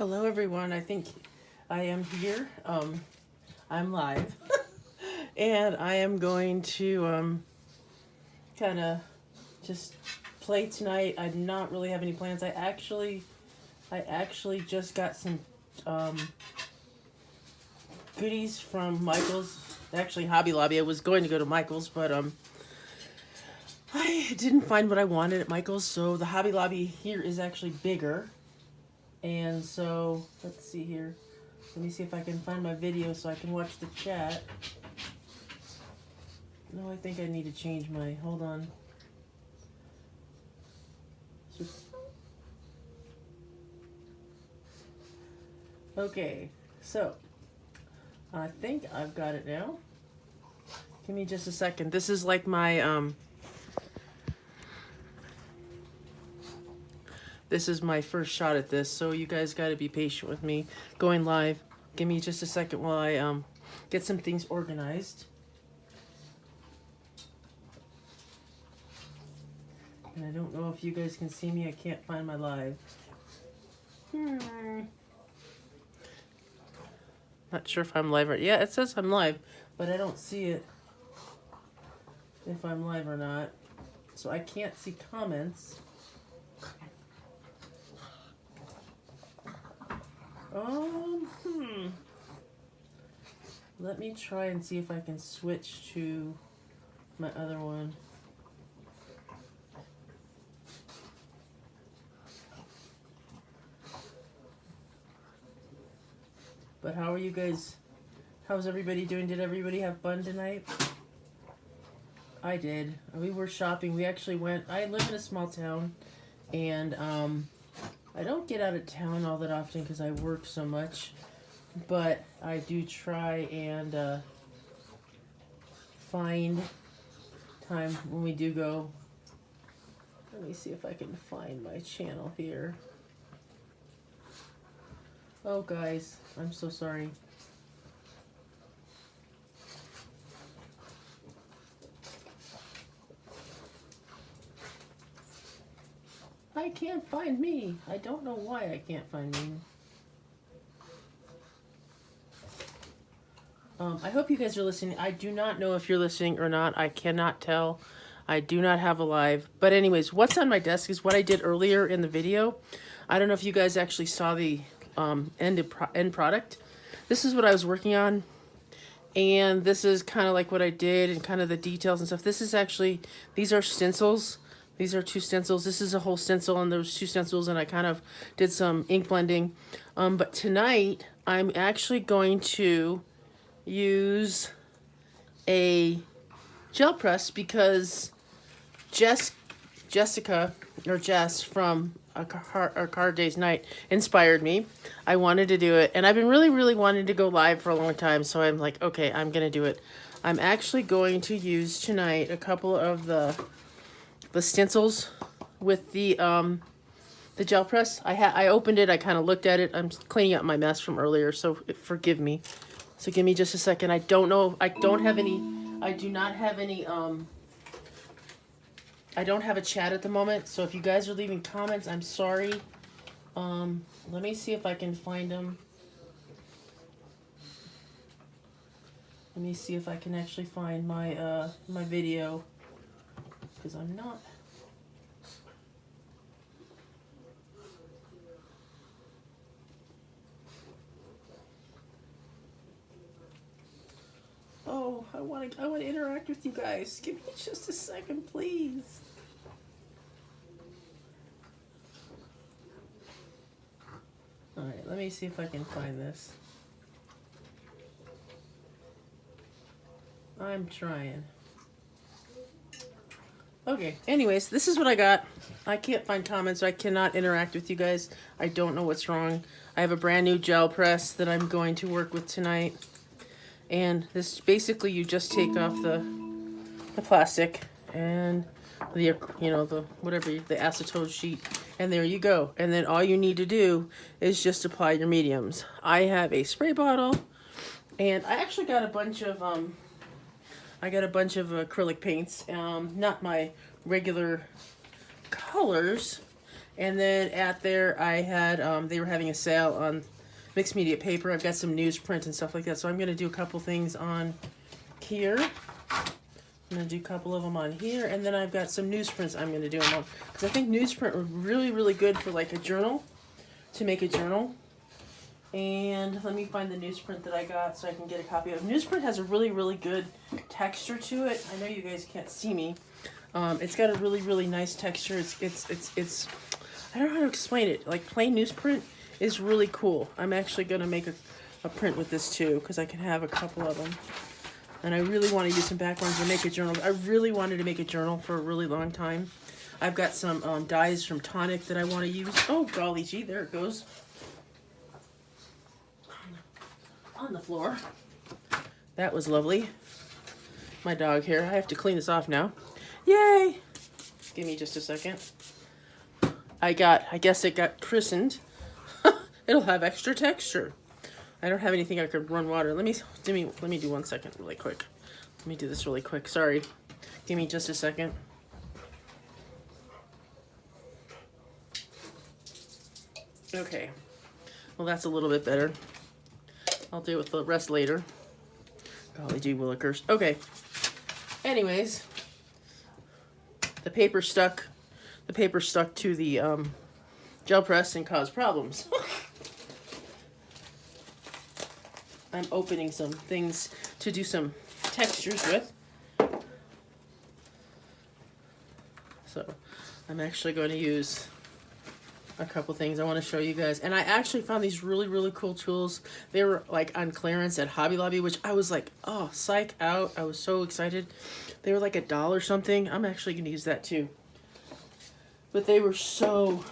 Hello everyone, I think I am here. I'm live. And I am going to kind of just play tonight. I do not really have any plans. I actually just got some goodies from Michael's. Actually, Hobby Lobby. I was going to go to Michael's, but I didn't find what I wanted at Michael's, so the Hobby Lobby here is actually bigger. And so, let's see here. Let me see if I can find my video so I can watch the chat. No, I think I need to change my, hold on. Okay, so, I think I've got it now. Give me just a second. This is like my, this is my first shot at this, so you guys gotta be patient with me going live. Give me just a second while I, get some things organized. And I don't know if you guys can see me. I can't find my live. Not sure if I'm live or... Yeah, it says I'm live, but I don't see it if I'm live or not. So I can't see comments. Let me try and see if I can switch to my other one. But how are you guys? How's everybody doing? Did everybody have fun tonight? I did. We were shopping. We actually went. I live in a small town, and I don't get out of town all that often because I work so much. But I do try and find time when we do go. Let me see if I can find my channel here. Oh, guys, I'm so sorry. I can't find me. I don't know why I can't find me. I hope you guys are listening. I do not know if you're listening or not. I cannot tell. I do not have a live. But anyways, what's on my desk is what I did earlier in the video. I don't know if you guys actually saw the end product. This is what I was working on. And this is kind of like what I did and kind of the details and stuff. This is actually, these are stencils. These are 2 stencils. This is a whole stencil and there's 2 stencils and I kind of did some ink blending. But tonight I'm actually going to use a gel press because Jess from a Card Days Night inspired me. I wanted to do it and I've been really wanting to go live for a long time, so I'm like, okay, I'm gonna do it. I'm actually going to use tonight a couple of the stencils with the gel press. I opened it, I kind of looked at it. I'm cleaning up my mess from earlier, so forgive me. So give me just a second. I don't know. I don't have any. I do not have any. I don't have a chat at the moment. So if you guys are leaving comments, I'm sorry. Let me see if I can find them. Let me see if I can actually find my my video, because I'm not. Oh, I want to interact with you guys. Give me just a second, please. All right, let me see if I can find this. I'm trying. Okay, anyways, this is what I got. I can't find comments, so I cannot interact with you guys. I don't know what's wrong. I have a brand new gel press that I'm going to work with tonight. And this, basically, you just take off the plastic and the, you know, the whatever, the acetone sheet, and there you go. And then all you need to do is just apply your mediums. I have a spray bottle, and I actually got a bunch of acrylic paints, not my regular colors, And then at there, I had, they were having a sale on mixed media paper. I've got some newsprint and stuff like that. So I'm going to do a couple things on here. I'm going to do a couple of them on here. And then I've got some newsprints I'm going to do them on. Because I think newsprint are really, really good for like a journal, to make a journal. And let me find the newsprint that I got so I can get a copy of it. Newsprint has a really, really good texture to it. I know you guys can't see me. It's got a really, really nice texture. It's I don't know how to explain it. Like plain newsprint is really cool. I'm actually going to make a print with this too, because I can have a couple of them. And I really want to use some backgrounds to make a journal. I really wanted to make a journal for a really long time. I've got some dies from Tonic that I want to use. Oh, golly gee, there it goes. On the floor. That was lovely. My dog here. I have to clean this off now. Yay! Give me just a second. I guess it got christened. It'll have extra texture. I don't have anything I could run water. Let me do 1 second really quick. Let me do this really quick. Sorry. Give me just a second. Okay. Well, that's a little bit better. I'll deal with the rest later. Golly gee willikers. Okay. Anyways, the paper stuck. The paper stuck to the gel press and caused problems. I'm opening some things to do some textures with. So I'm actually going to use a couple things I want to show you guys. And I actually found these really, really cool tools. They were like on clearance at Hobby Lobby, which I was like, oh, psych out. I was so excited. They were like $1 or something. I'm actually going to use that too. But they were so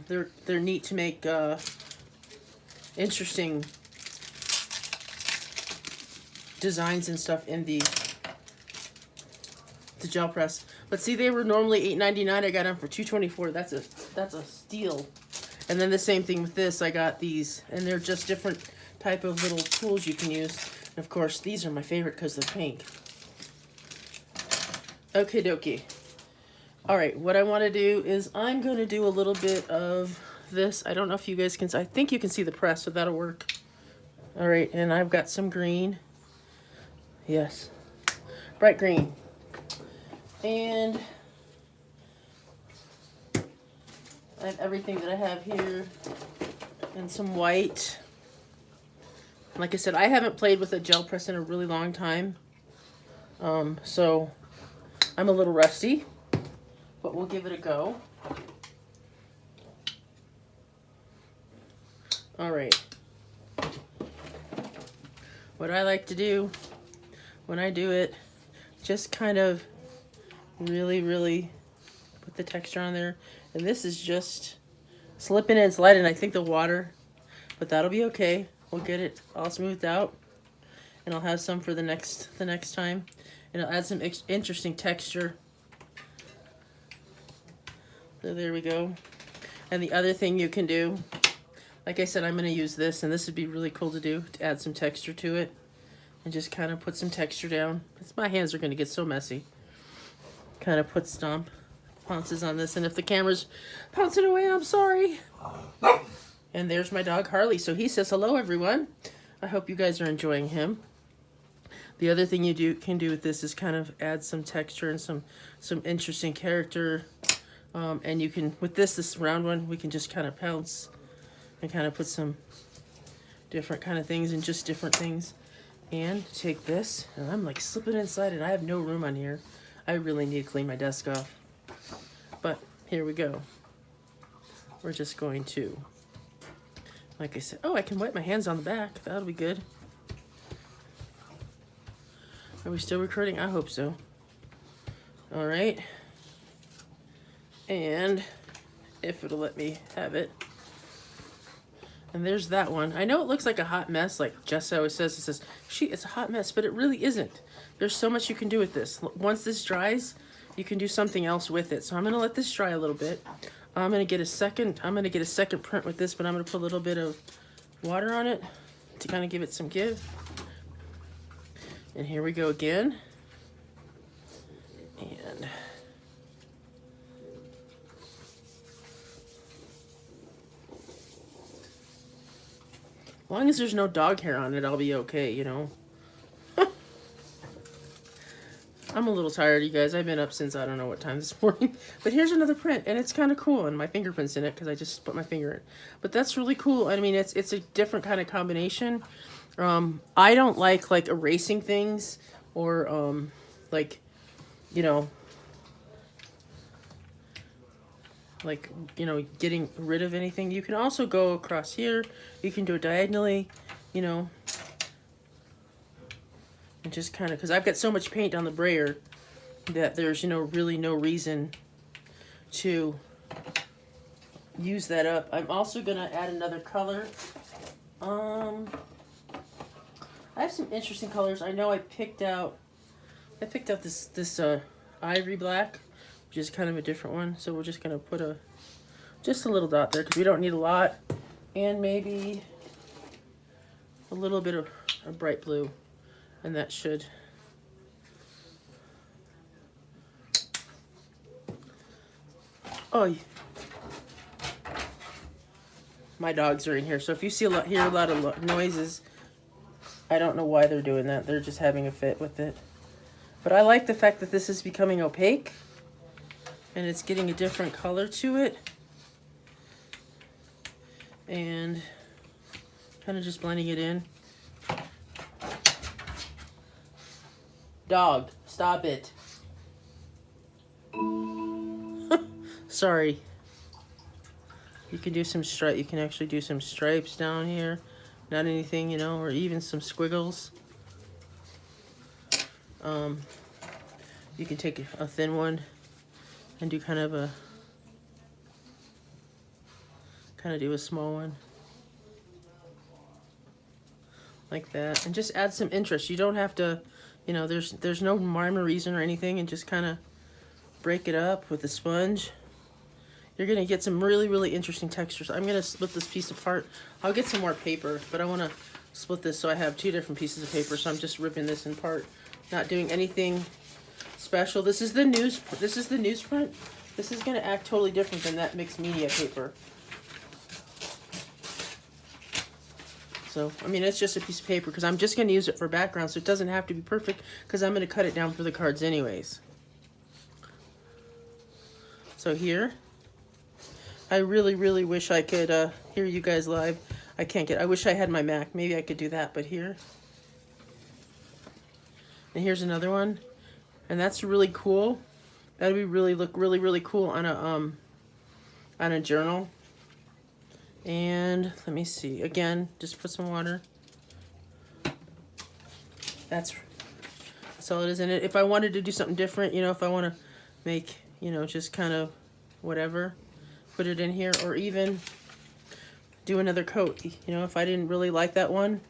they're neat to make interesting designs and stuff in the gel press. But see, they were normally $8.99. I got them for $2.24. That's a steal. And then the same thing with this. I got these, and they're just different type of little tools you can use. And of course, these are my favorite because they're pink. Okie dokie. All right, what I want to do is I'm going to do a little bit of this. I don't know if you guys can. I think you can see the press, so that'll work. All right, and I've got some green. Yes, bright green. And I have everything that I have here, and some white. Like I said, I haven't played with a gel press in a really long time, so I'm a little rusty, but we'll give it a go. All right. What I like to do when I do it, just kind of really put the texture on there. And this is just slipping and sliding. I think the water, but that'll be okay. We'll get it all smoothed out, and I'll have some for the next time, and it'll add some interesting texture. So there we go. And the other thing you can do, like I said, I'm going to use this, and this would be really cool to do, to add some texture to it, and just kind of put some texture down. My hands are going to get so messy. Kind of put stomp pounces on this, and if the camera's pouncing away, I'm sorry. And there's my dog Harley. So he says hello, everyone. I hope you guys are enjoying him. The other thing you can do with this is kind of add some texture and some interesting character. And you can, with this round one, we can just kind of pounce and kind of put some different kind of things and just different things. And take this, and I'm like slipping inside it. I have no room on here. I really need to clean my desk off. But here we go. We're just going to, like I said, oh, I can wipe my hands on the back. That'll be good. Are we still recording? I hope so. All right. And if it'll let me have it. And there's that one. I know it looks like a hot mess, like Jess always says. It says, it's a hot mess, but it really isn't. There's so much you can do with this. Once this dries, you can do something else with it. So I'm gonna let this dry a little bit. I'm gonna get a second print with this, but I'm gonna put a little bit of water on it to kind of give it some give. And here we go again. And As long as there's no dog hair on it, I'll be okay, you know. I'm a little tired, you guys. I've been up since I don't know what time this morning. But here's another print, and it's kind of cool. And my fingerprint's in it because I just put my finger in. But that's really cool. I mean, it's a different kind of combination. I don't like erasing things or like, you know, getting rid of anything. You can also go across here. You can do it diagonally, you know. And just kind of, because I've got so much paint on the brayer that there's, you know, really no reason to use that up. I'm also going to add another color. I have some interesting colors. I know I picked out this ivory black, which is kind of a different one. So we're just going to put just a little dot there because we don't need a lot. And maybe a little bit of a bright blue. And that should... Oh, my dogs are in here. So if you hear a lot of noises, I don't know why they're doing that. They're just having a fit with it. But I like the fact that this is becoming opaque. And it's getting a different color to it. And kind of just blending it in. Dog, stop it. Sorry. You can do some stripe. You can actually do some stripes down here. Not anything, you know, or even some squiggles. You can take a thin one and do kind of do a small one. Like that. And just add some interest. You don't have to... You know, there's no rhyme or reason or anything, and just kind of break it up with the sponge. You're going to get some really, really interesting textures. I'm going to split this piece apart. I'll get some more paper, but I want to split this so I have two different pieces of paper, so I'm just ripping this in part. Not doing anything special. This is the newsprint. This is going to act totally different than that mixed media paper. So, I mean, it's just a piece of paper because I'm just going to use it for background, so it doesn't have to be perfect because I'm going to cut it down for the cards anyways. So here, I really, really wish I could hear you guys live. I can't get, I wish I had my Mac. Maybe I could do that, but here. And here's another one. And that's really cool. That would look really, really cool on a journal. And let me see. Again, just put some water. That's all it is in it. If I wanted to do something different, you know, if I want to make, you know, just kind of whatever, put it in here, or even do another coat. You know, if I didn't really like that one,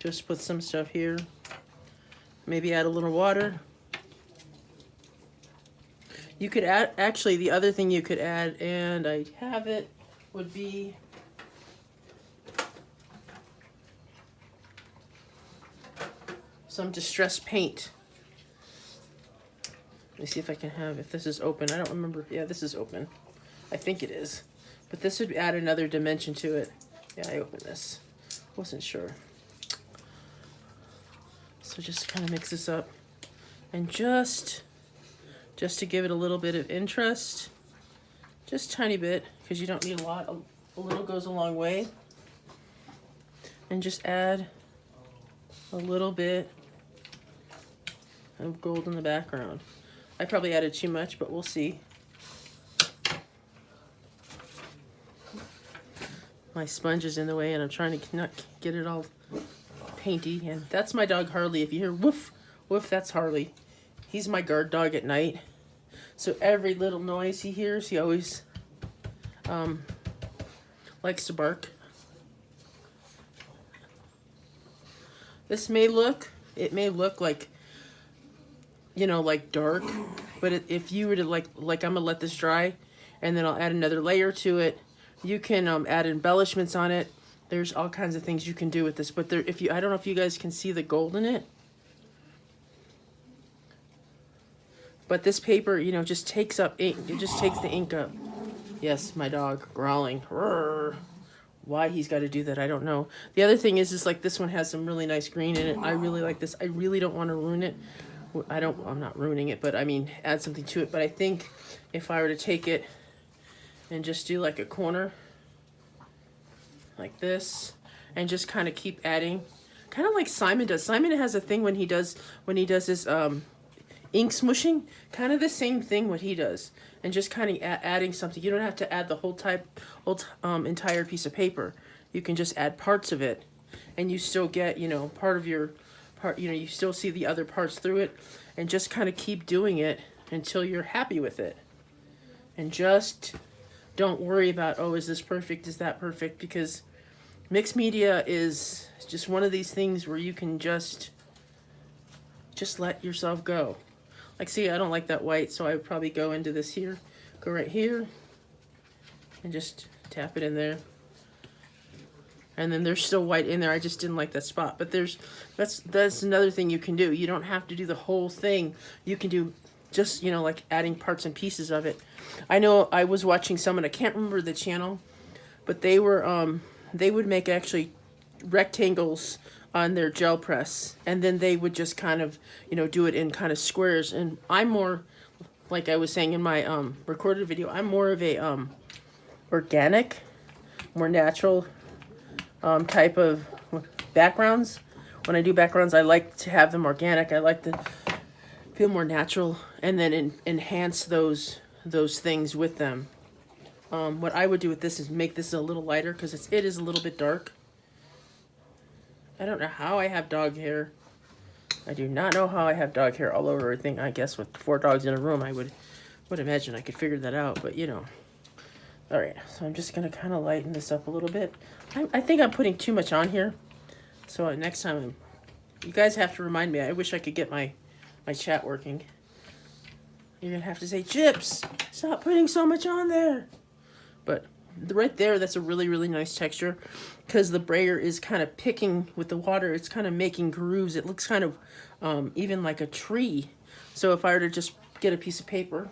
just put some stuff here. Maybe add a little water. You could add, actually, the other thing you could add, and I have it, would be some distress paint. Let me see if I can have, if this is open. I don't remember. Yeah, this is open. I think it is. But this would add another dimension to it. Yeah, I opened this. Wasn't sure. So just kind of mix this up. And just to give it a little bit of interest. Just a tiny bit, because you don't need a lot. A little goes a long way. And just add a little bit of gold in the background. I probably added too much, but we'll see. My sponge is in the way, and I'm trying to not get it all painty. And that's my dog Harley. If you hear woof, woof, that's Harley. He's my guard dog at night. So every little noise he hears, he always likes to bark. This may look, like, you know, like dark, but if you were to like I'm gonna let this dry, and then I'll add another layer to it. You can add embellishments on it. There's all kinds of things you can do with this, but there, I don't know if you guys can see the gold in it. But this paper, you know, just takes up ink. It just takes the ink up. Yes, my dog growling. Roar, why he's got to do that, I don't know. The other thing is like this one has some really nice green in it. I really like this. I really don't want to ruin it. I'm not ruining it, but I mean, add something to it. But I think if I were to take it and just do like a corner like this and just kind of keep adding, kind of like Simon does. Simon has a thing when he does his ink smushing, kind of the same thing what he does, and just kind of adding something. You don't have to add the whole entire piece of paper. You can just add parts of it, and you still get, you know, you still see the other parts through it, and just kind of keep doing it until you're happy with it. And just don't worry about, oh, is this perfect? Is that perfect? Because mixed media is just one of these things where you can just let yourself go. Like, see, I don't like that white, so I would probably go into this here, go right here, and just tap it in there. And then there's still white in there. I just didn't like that spot. But that's another thing you can do. You don't have to do the whole thing. You can do just, you know, like adding parts and pieces of it. I know I was watching someone, I can't remember the channel, but they would make actually rectangles on their gel press, and then they would just kind of, you know, do it in kind of squares. And I'm more, like I was saying in my recorded video, I'm more of a organic, more natural type of backgrounds. When I do backgrounds, I like to have them organic. I like to feel more natural, and then enhance those things with them. What I would do with this is make this a little lighter, because it is a little bit dark. I don't know how I have dog hair. I do not know how I have dog hair all over everything. I guess with 4 dogs in a room, I would imagine I could figure that out, but you know. All right, so I'm just gonna kind of lighten this up a little bit. I think I'm putting too much on here. So next time, you guys have to remind me. I wish I could get my chat working. You're gonna have to say, Chips, stop putting so much on there. But right there, that's a really, really nice texture, because the brayer is kind of picking with the water. It's kind of making grooves. It looks kind of even like a tree. So if I were to just get a piece of paper,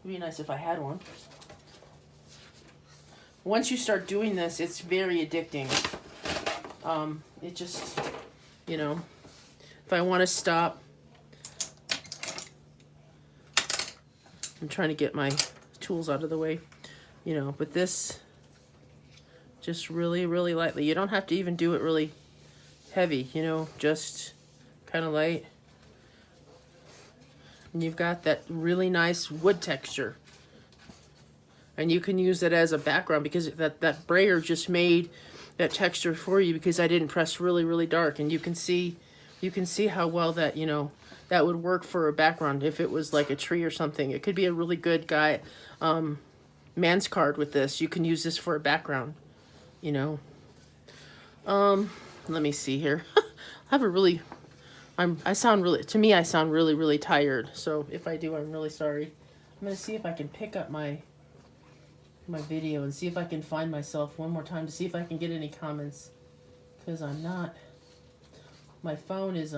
it'd be nice if I had one. Once you start doing this, it's very addicting. It just, you know, if I want to stop, I'm trying to get my tools out of the way, you know, but this, just really, really lightly. You don't have to even do it really heavy, you know, just kind of light. And you've got that really nice wood texture. And you can use it as a background, because that brayer just made that texture for you, because I didn't press really, really dark. And you can see how well that, you know, that would work for a background. If it was like a tree or something, it could be a really good man's card with this. You can use this for a background, you know. Let me see here. I sound really, really tired. So if I do, I'm really sorry. I'm gonna see if I can pick up my video and see if I can find myself one more time to see if I can get any comments, because I'm not, my phone is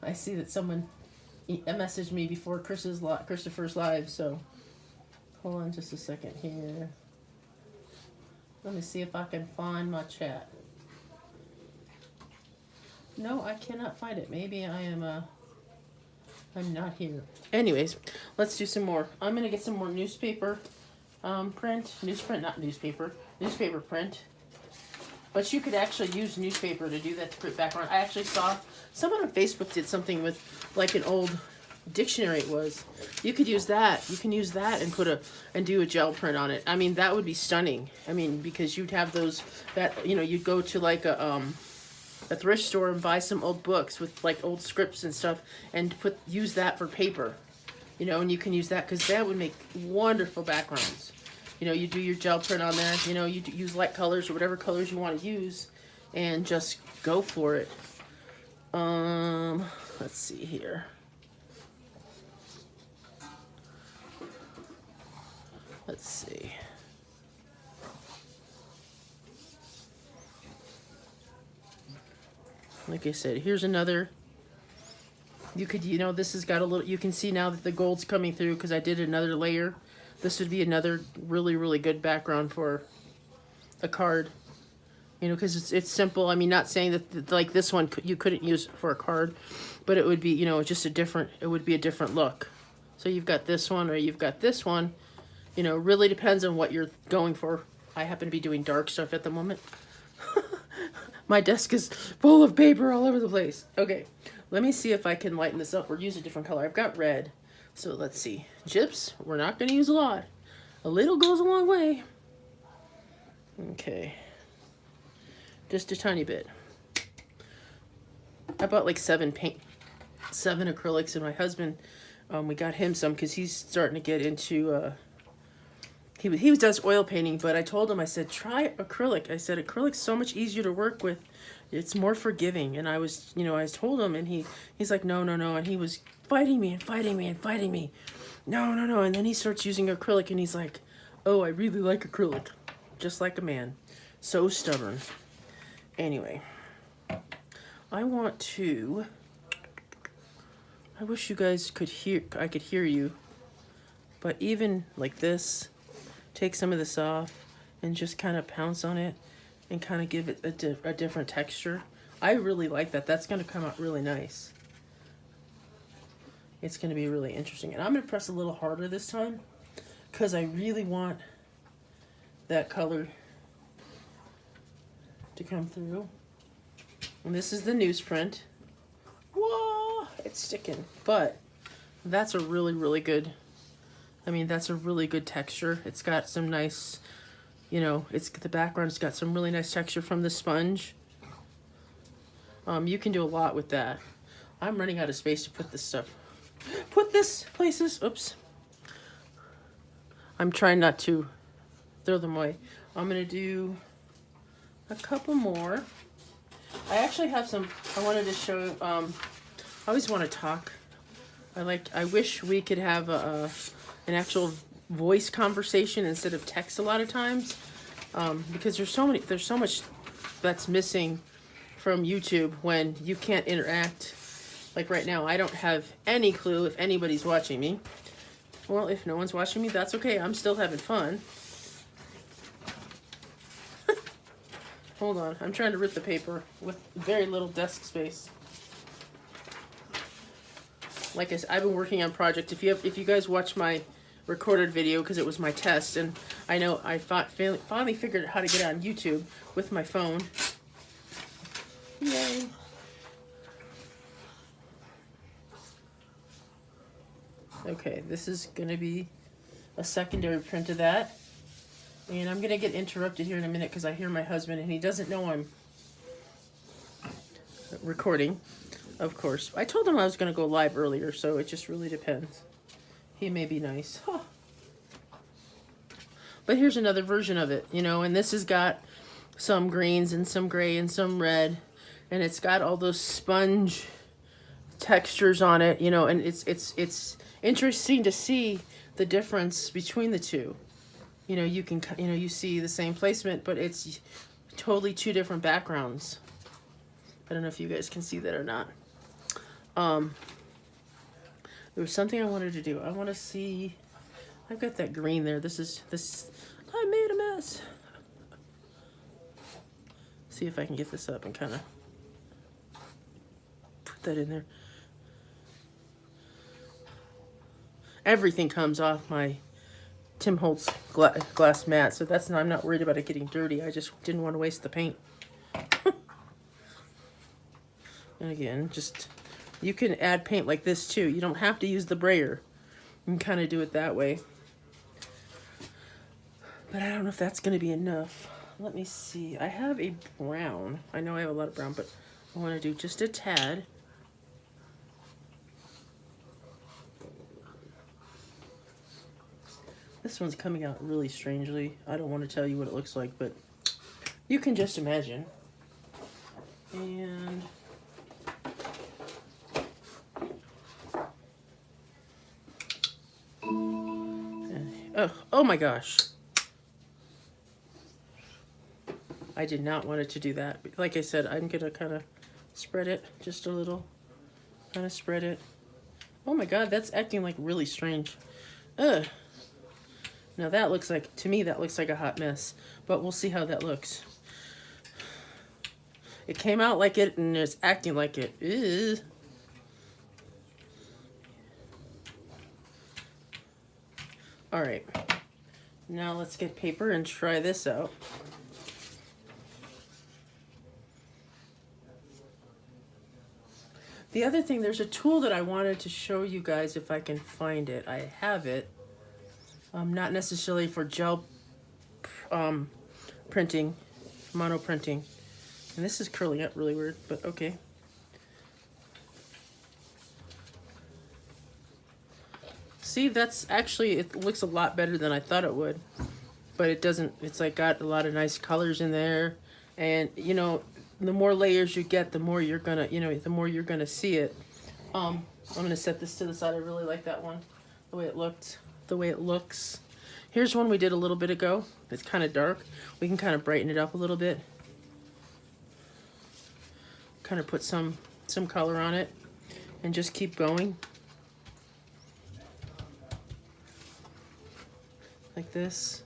I see that someone messaged me before Christopher's live, so hold on just a second here. Let me see if I can find my chat. No, I cannot find it. Maybe I'm not here. Anyways, let's do some more. I'm going to get some more newspaper newspaper print. But you could actually use newspaper to do that, to put background. I actually saw someone on Facebook did something with like an old dictionary. It was. You could use that. You can use that and do a gel print on it. I mean, that would be stunning. I mean, because you'd have those that, you know, you'd go to like a thrift store and buy some old books with like old scripts and stuff, and use that for paper, you know. And you can use that, because that would make wonderful backgrounds. You know, you do your gel print on there, you know, you use light colors or whatever colors you want to use, and just go for it. Let's see here. Let's see. Like I said, here's another You could, you know, this has got a little, you can see now that the gold's coming through because I did another layer. This would be another really, really good background for a card. You know, because it's simple. I mean, not saying that like this one you couldn't use for a card, but it would be, you know, just a different, it would be a different look. So you've got this one or you've got this one. You know, really depends on what you're going for. I happen to be doing dark stuff at the moment. My desk is full of paper all over the place. Okay, let me see if I can lighten this up or use a different color. I've got red. So let's see. Gyps, we're not going to use a lot. A little goes a long way. Okay. Just a tiny bit. I bought like 7 acrylics, and my husband, we got him some because he's starting to get into, he does oil painting, but I told him, I said, try acrylic. I said, acrylic's so much easier to work with. It's more forgiving. And I was, you know, I told him, and he's like, no, no, no. And he was fighting me and fighting me and fighting me. No, no, no. And then he starts using acrylic, and he's like, oh, I really like acrylic. Just like a man. So stubborn. Anyway, I want to, I wish you guys could hear, I could hear you, but even like this, take some of this off and just kind of pounce on it and kind of give it a different texture. I really like that. That's going to come out really nice. It's going to be really interesting. And I'm going to press a little harder this time because I really want that color to come through. And this is the newsprint. Whoa, it's sticking. But that's a really, really good, I mean, that's a really good texture. It's got some nice, you know, the background's got some really nice texture from the sponge. You can do a lot with that. I'm running out of space to put this stuff. Put this places. Oops. I'm trying not to throw them away. I'm gonna do a couple more. I actually have some, I wanted to show, I always want to talk. I wish we could have an actual voice conversation instead of text a lot of times. Because there's so much that's missing from YouTube when you can't interact. Like right now, I don't have any clue if anybody's watching me. Well, if no one's watching me, that's okay. I'm still having fun. Hold on, I'm trying to rip the paper with very little desk space. Like I said, I've been working on projects. If you guys watch my recorded video, because it was my test, and I know I finally figured out how to get on YouTube with my phone. Yay! Okay, this is gonna be a secondary print of that. And I'm going to get interrupted here in a minute because I hear my husband and he doesn't know I'm recording, of course. I told him I was going to go live earlier, so it just really depends. He may be nice. Huh. But here's another version of it, you know, and this has got some greens and some gray and some red. And it's got all those sponge textures on it, you know, and it's interesting to see the difference between the two. You know, you see the same placement, but it's totally 2 different backgrounds. I don't know if you guys can see that or not. There was something I wanted to do. I want to see, I've got that green there. This, I made a mess. See if I can get this up and kind of put that in there. Everything comes off my Tim Holtz glass mat, so I'm not worried about it getting dirty. I just didn't want to waste the paint. And again, just, you can add paint like this too. You don't have to use the brayer. You can kind of do it that way. But I don't know if that's going to be enough. Let me see. I have a brown. I know I have a lot of brown, but I want to do just a tad. This one's coming out really strangely. I don't want to tell you what it looks like, but you can just imagine. And oh my gosh. I did not want it to do that. Like I said, I'm going to kind of spread it just a little. kind of spread it. Oh my God, that's acting like really strange. Ugh. Now that looks like, to me, that looks like a hot mess. But we'll see how that looks. It came out like it and it's acting like it. Ew. All right. Now let's get paper and try this out. The other thing, there's a tool that I wanted to show you guys if I can find it. I have it. Not necessarily for gel printing, mono printing. And this is curling up really weird, but okay. See, that's actually, it looks a lot better than I thought it would. But it doesn't, it's like got a lot of nice colors in there. And, you know, the more layers you get, the more you're gonna, you know, the more you're gonna see it. I'm gonna set this to the side. I really like that one, the way it looked, the way it looks. Here's one we did a little bit ago. It's kind of dark. We can kind of brighten it up a little bit. Kind of put some color on it and just keep going. Like this.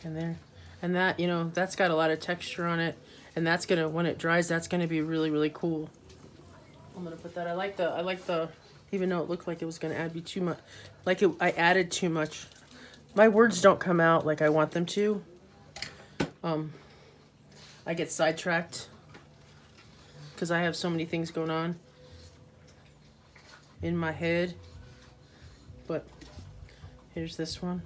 And there. And that, you know, that's got a lot of texture on it. And that's gonna, when it dries, that's gonna be really, really cool. I'm gonna put that. I like the, even though it looked like it was gonna add too much, like I added too much. My words don't come out like I want them to. I get sidetracked because I have so many things going on in my head. But here's this one.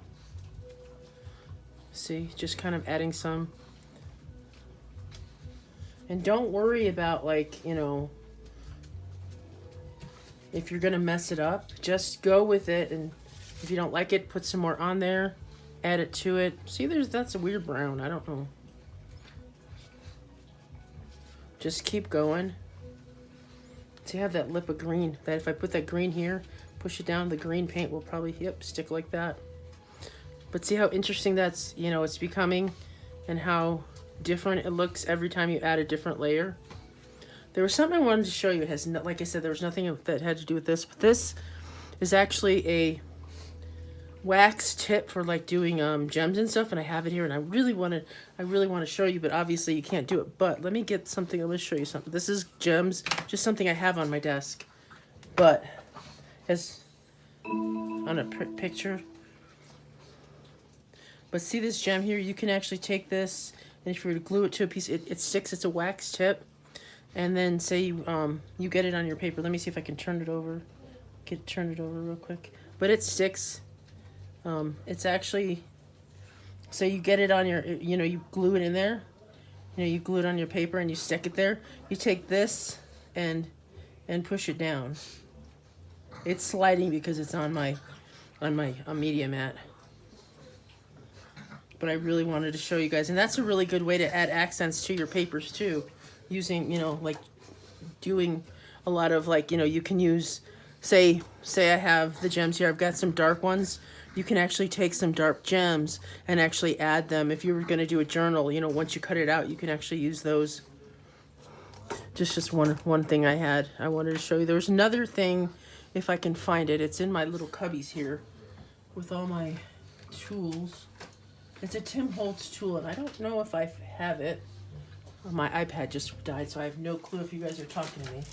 See, just kind of adding some. And don't worry about, like, you know, if you're gonna mess it up, just go with it. And if you don't like it, put some more on there, add it to it. See, that's a weird brown. I don't know. Just keep going. See, I have that lip of green. That if I put that green here, push it down, the green paint will probably, yep, stick like that. But see how interesting that's, you know, it's becoming, and how different it looks every time you add a different layer. There was something I wanted to show you. It has, no, like I said, there was nothing that had to do with this, but this is actually a wax tip for like doing gems and stuff, and I have it here, and I really want to show you, but obviously you can't do it. But let me get something. Let me show you something. This is gems, just something I have on my desk, but as on a picture. But see this gem here? You can actually take this, and if you were to glue it to a piece, it sticks. It's a wax tip, and then say you get it on your paper. Let me see if I can turn it over. Turn it over real quick. But it sticks. It's actually, so you get it on your, you know, you glue it in there, you know, you glue it on your paper and you stick it there. You take this and push it down. It's sliding because it's on my media mat. But I really wanted to show you guys, and that's a really good way to add accents to your papers too, using, you know, like doing a lot of, like, you know, you can use, say I have the gems here, I've got some dark ones. You can actually take some dark gems and actually add them. If you were going to do a journal, you know, once you cut it out, you can actually use those. Just one thing I wanted to show you. There's another thing, if I can find it. It's in my little cubbies here with all my tools. It's a Tim Holtz tool, and I don't know if I have it. My iPad just died, so I have no clue if you guys are talking to me.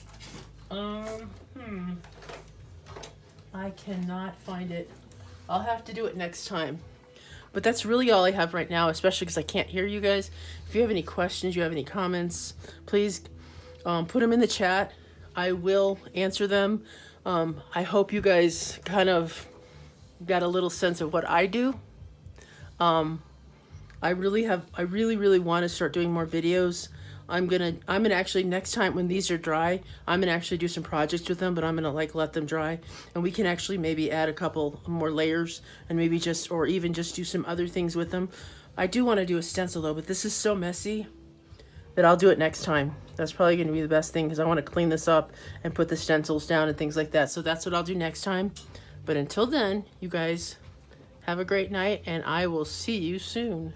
I cannot find it. I'll have to do it next time. But that's really all I have right now, especially because I can't hear you guys. If you have any questions, you have any comments, please put them in the chat. I will answer them. I hope you guys kind of got a little sense of what I do. I really want to start doing more videos. I'm gonna actually, next time when these are dry, I'm gonna actually do some projects with them, but I'm gonna like let them dry, and we can actually maybe add a couple more layers, and maybe just, or even just do some other things with them. I do want to do a stencil though, but this is so messy that I'll do it next time. That's probably gonna be the best thing, because I want to clean this up and put the stencils down and things like that. So that's what I'll do next time. But until then, you guys have a great night, and I will see you soon.